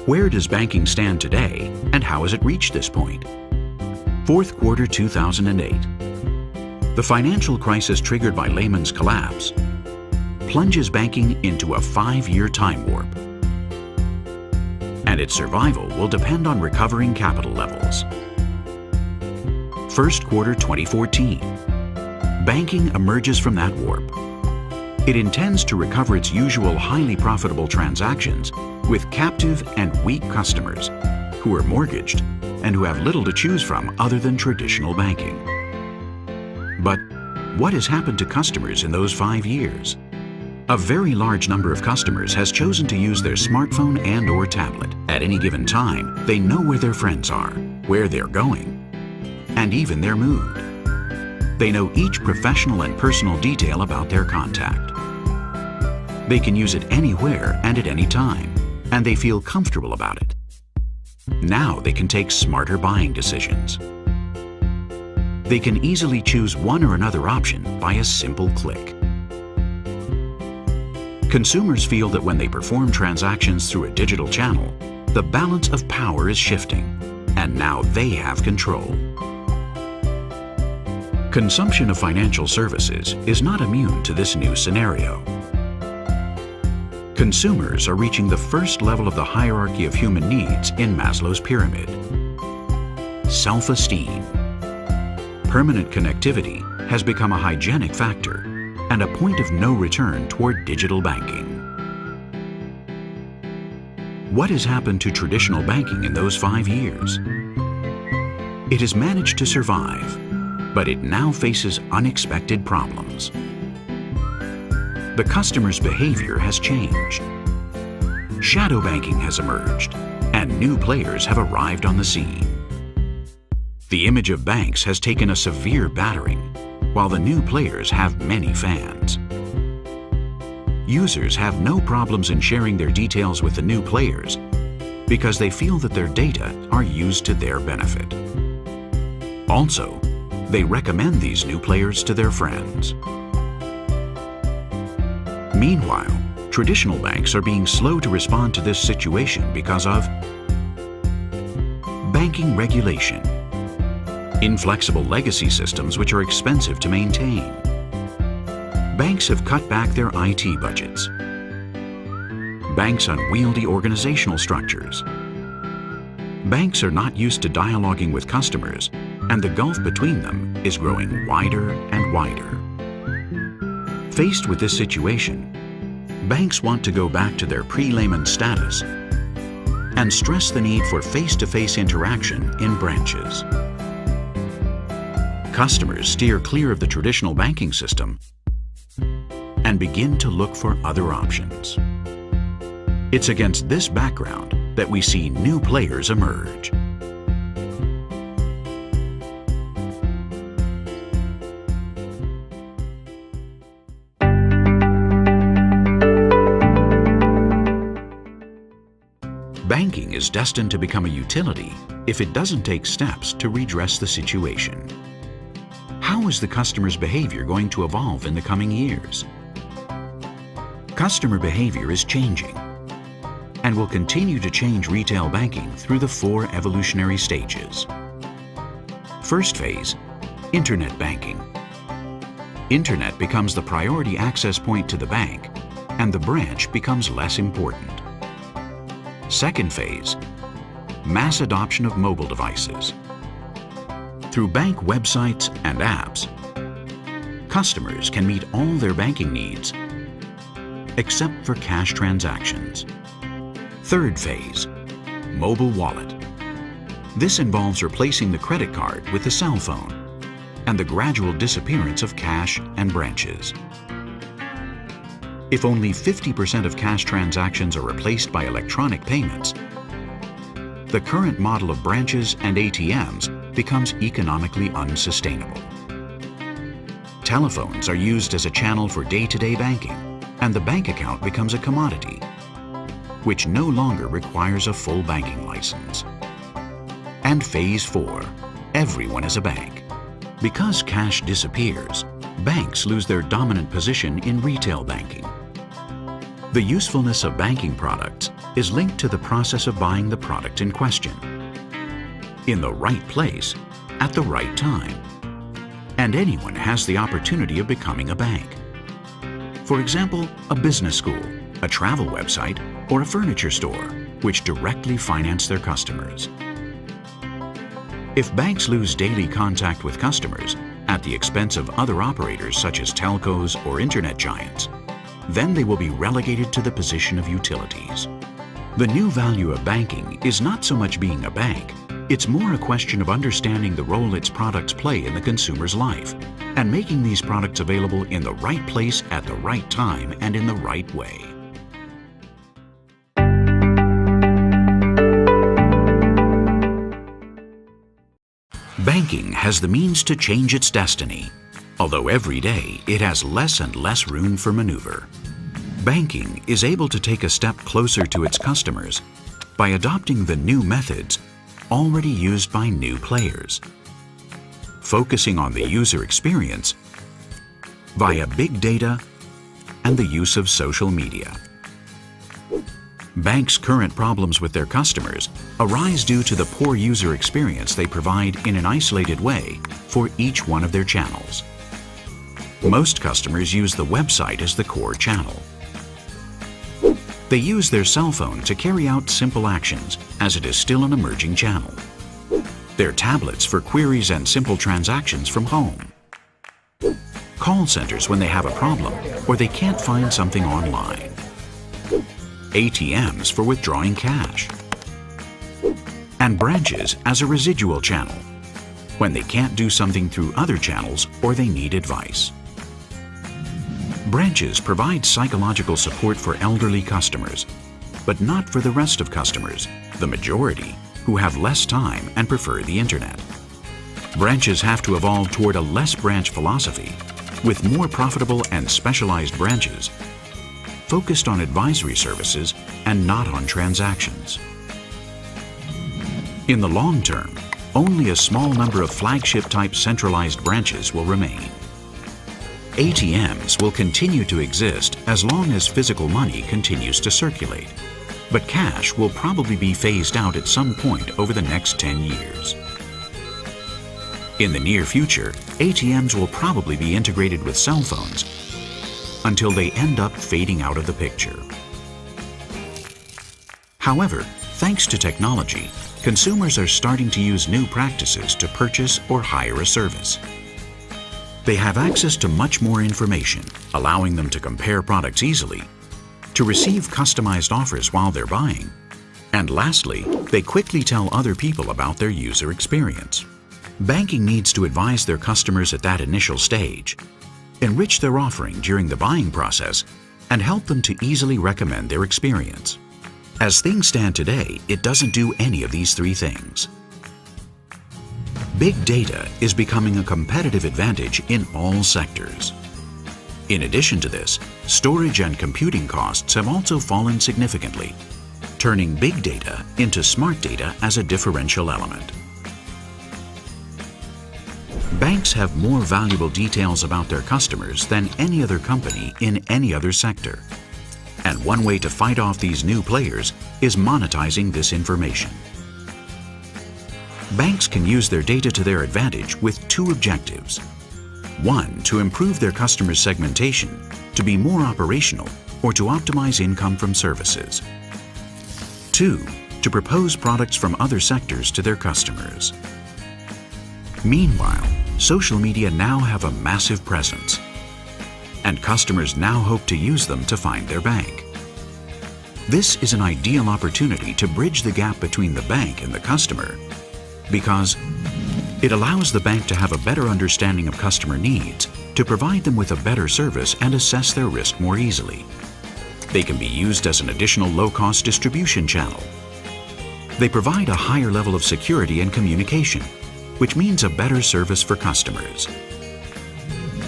Where does banking stand today, and how has it reached this point? Fourth quarter 2008. The financial crisis triggered by Lehman's collapse plunges banking into a 5-year time warp, and its survival will depend on recovering capital levels. First quarter 2014. Banking emerges from that warp. It intends to recover its usual highly profitable transactions with captive and weak customers who are mortgaged and who have little to choose from other than traditional banking. But what has happened to customers in those 5 years? A very large number of customers has chosen to use their smartphone and/or tablet. At any given time, they know where their friends are, where they're going, and even their mood. They know each professional and personal detail about their contact. They can use it anywhere and at any time, and they feel comfortable about it. Now they can take smarter buying decisions. They can easily choose one or another option by a simple click. Consumers feel that when they perform transactions through a digital channel, the balance of power is shifting, and now they have control. Consumption of financial services is not immune to this new scenario. Consumers are reaching the first level of the hierarchy of human needs in Maslow's pyramid. Self-esteem. Permanent connectivity has become a hygienic factor and a point of no return toward digital banking. What has happened to traditional banking in those 5 years? It has managed to survive, but it now faces unexpected problems. The customer's behavior has changed. Shadow banking has emerged, and new players have arrived on the scene. The image of banks has taken a severe battering, while the new players have many fans. Users have no problems in sharing their details with the new players because they feel that their data are used to their benefit. Also, they recommend these new players to their friends. Meanwhile, traditional banks are being slow to respond to this situation because of banking regulation, inflexible legacy systems which are expensive to maintain. Banks have cut back their IT budgets. Banks' unwieldy organizational structures. Banks are not used to dialoguing with customers, and the gulf between them is growing wider and wider. Faced with this situation, banks want to go back to their pre-Lehman status and stress the need for face-to-face interaction in branches. Customers steer clear of the traditional banking system and begin to look for other options. It's against this background that we see new players emerge. Banking is destined to become a utility if it doesn't take steps to redress the situation. How is the customer's behavior going to evolve in the coming years? Customer behavior is changing and will continue to change retail banking through the 4 evolutionary stages. First phase, Internet banking. Internet becomes the priority access point to the bank, and the branch becomes less important. Second phase, mass adoption of mobile devices. Through bank websites and apps, customers can meet all their banking needs except for cash transactions. Third phase, mobile wallet. This involves replacing the credit card with the cell phone and the gradual disappearance of cash and branches. If only 50% of cash transactions are replaced by electronic payments, the current model of branches and ATMs becomes economically unsustainable. Telephones are used as a channel for day-to-day banking, and the bank account becomes a commodity, which no longer requires a full banking license. And phase 4, everyone is a bank. Because cash disappears, banks lose their dominant position in retail banking. The usefulness of banking products is linked to the process of buying the product in question, in the right place, at the right time. And anyone has the opportunity of becoming a bank. For example, a business school, a travel website, or a furniture store, which directly finance their customers. If banks lose daily contact with customers at the expense of other operators such as telcos or internet giants, then they will be relegated to the position of utilities. The new value of banking is not so much being a bank, it's more a question of understanding the role its products play in the consumer's life and making these products available in the right place at the right time and in the right way. Banking has the means to change its destiny, although every day it has less and less room for maneuver. Banking is able to take a step closer to its customers by adopting the new methods already used by new players, focusing on the user experience via big data and the use of social media. Banks' current problems with their customers arise due to the poor user experience they provide in an isolated way for each one of their channels. Most customers use the website as the core channel. They use their cell phone to carry out simple actions, as it is still an emerging channel. Their tablets for queries and simple transactions from home. Call centers when they have a problem or they can't find something online. ATMs for withdrawing cash. And branches as a residual channel, when they can't do something through other channels or they need advice. Branches provide psychological support for elderly customers, but not for the rest of customers, the majority, who have less time and prefer the internet. Branches have to evolve toward a less branch philosophy, with more profitable and specialized branches, focused on advisory services and not on transactions. In the long term, only a small number of flagship-type centralized branches will remain. ATMs will continue to exist as long as physical money continues to circulate, but cash will probably be phased out at some point over the next 10 years. In the near future, ATMs will probably be integrated with cell phones until they end up fading out of the picture. However, thanks to technology, consumers are starting to use new practices to purchase or hire a service. They have access to much more information, allowing them to compare products easily, to receive customized offers while they're buying, and lastly, they quickly tell other people about their user experience. Banking needs to advise their customers at that initial stage, enrich their offering during the buying process, and help them to easily recommend their experience. As things stand today, it doesn't do any of these three things. Big data is becoming a competitive advantage in all sectors. In addition to this, storage and computing costs have also fallen significantly, turning big data into smart data as a differential element. Banks have more valuable details about their customers than any other company in any other sector. And one way to fight off these new players is monetizing this information. Banks can use their data to their advantage with two objectives. One, to improve their customer segmentation, to be more operational, or to optimize income from services. Two, to propose products from other sectors to their customers. Meanwhile, social media now have a massive presence, and customers now hope to use them to find their bank. This is an ideal opportunity to bridge the gap between the bank and the customer, because it allows the bank to have a better understanding of customer needs, to provide them with a better service and assess their risk more easily. They can be used as an additional low-cost distribution channel. They provide a higher level of security and communication, which means a better service for customers.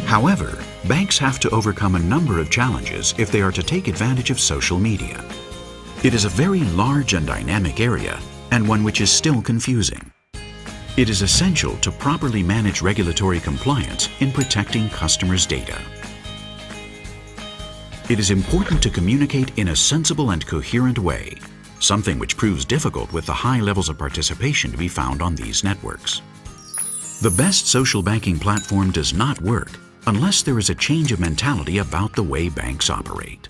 However, banks have to overcome a number of challenges if they are to take advantage of social media. It is a very large and dynamic area, and one which is still confusing. It is essential to properly manage regulatory compliance in protecting customers' data. It is important to communicate in a sensible and coherent way something which proves difficult with the high levels of participation to be found on these networks. The best social banking platform does not work unless there is a change of mentality about the way banks operate.